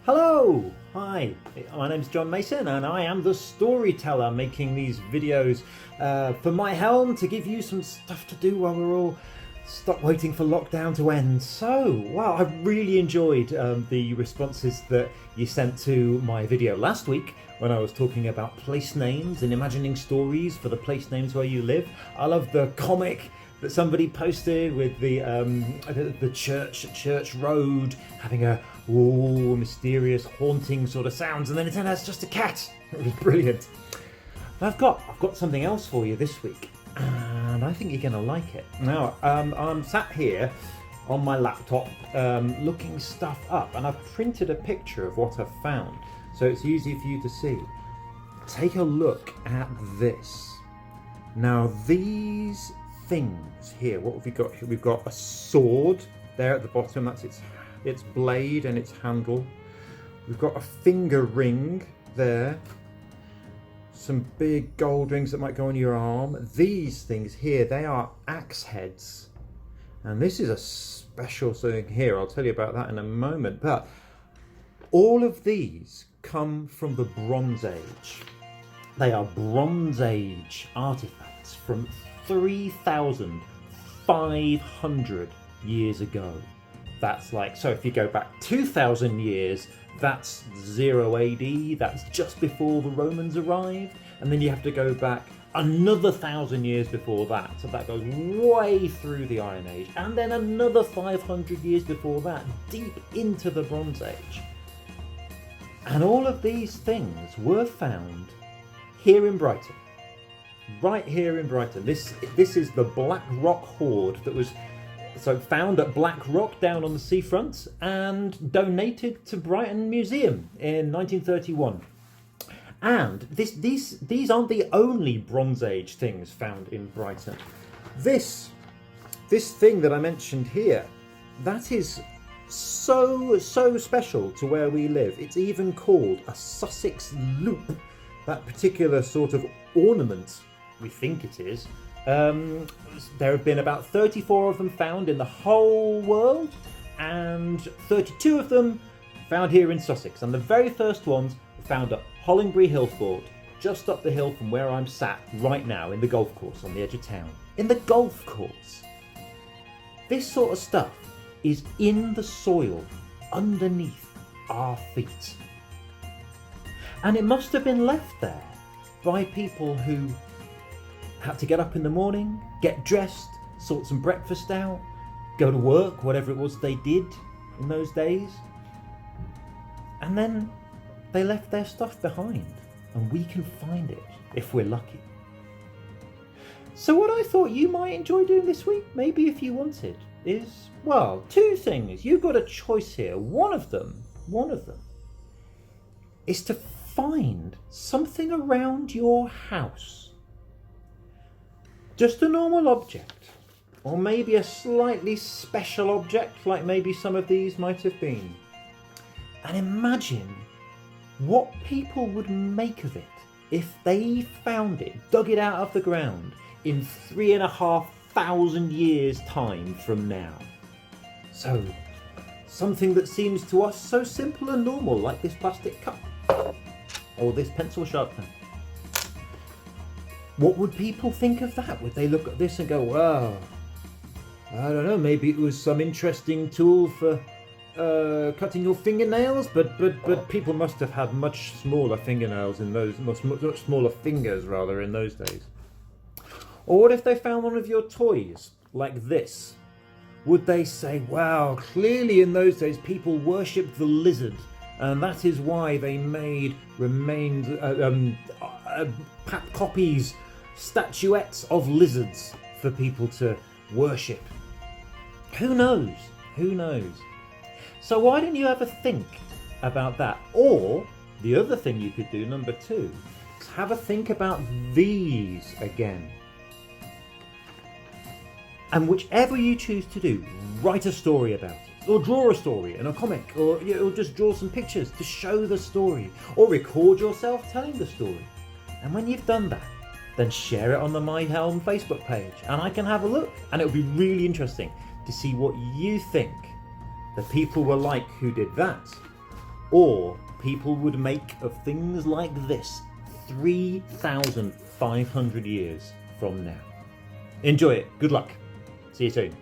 Hello! Hi, my name's John Mason and I am the storyteller making these videos for my Helm to give you some stuff to do while we're all stuck waiting for lockdown to end. So, wow, I really enjoyed the responses that you sent to my video last week when I was talking about place names and imagining stories for the place names where you live. I love the comic that somebody posted with the church road having a mysterious haunting sort of sounds, and then it turned out it's just a cat. It was brilliant. I've got something else for you this week, and I think you're going to like it. Now, I'm sat here on my laptop looking stuff up, and I've printed a picture of what I've found, so it's easy for you to see. Take a look at this. Now, these things here, what have we got here? We've got a sword there at the bottom, that's its blade and its handle. We've got a finger ring there, some big gold rings that might go on your arm. These things here, they are axe heads, and this is a special thing here. I'll tell you about that in a moment, but all of these come from the Bronze Age. They are Bronze Age artifacts from 3,500 years ago. That's like, so if you go back 2,000 years, that's 0 AD, that's just before the Romans arrived, and then you have to go back another 1,000 years before that, so that goes way through the Iron Age, and then another 500 years before that, deep into the Bronze Age. And all of these things were found here in Brighton. Right here in Brighton. This is the Black Rock hoard that was found at Black Rock down on the seafront and donated to Brighton Museum in 1931. And these aren't the only Bronze Age things found in Brighton. This thing that I mentioned here, that is so special to where we live. It's even called a Sussex loop. That particular sort of ornament, we think it is. There have been about 34 of them found in the whole world, and 32 of them found here in Sussex. And the very first ones were found at Hollingbury Hill Fort, just up the hill from where I'm sat right now in the golf course on the edge of town. In the golf course. This sort of stuff is in the soil underneath our feet. And it must have been left there by people who had to get up in the morning, get dressed, sort some breakfast out, go to work, whatever it was they did in those days. And then they left their stuff behind, and we can find it if we're lucky. So what I thought you might enjoy doing this week, maybe if you wanted, is, well, two things. You've got a choice here. One of them is to find something around your house. Just a normal object, or maybe a slightly special object, like maybe some of these might have been. And imagine what people would make of it if they found it, dug it out of the ground in 3,500 years' time from now. So, something that seems to us so simple and normal, like this plastic cup, or this pencil sharpener. What would people think of that? Would they look at this and go, well, I don't know, maybe it was some interesting tool for cutting your fingernails, but people must have had much smaller fingernails in those, much smaller fingers rather in those days. Or what if they found one of your toys, like this? Would they say, wow, clearly in those days people worshipped the lizard, and that is why they made remains, copies, statuettes of lizards for people to worship. Who knows? Who knows? So why don't you ever think about that? Or the other thing you could do, number 2, is have a think about these again. And whichever you choose to do, write a story about it. Or draw a story in a comic, or just draw some pictures to show the story, or record yourself telling the story. And when you've done that, then share it on the My Helm Facebook page, and I can have a look. And it would be really interesting to see what you think the people were like who did that. or people would make of things like this 3,500 years from now. Enjoy it. Good luck. See you soon.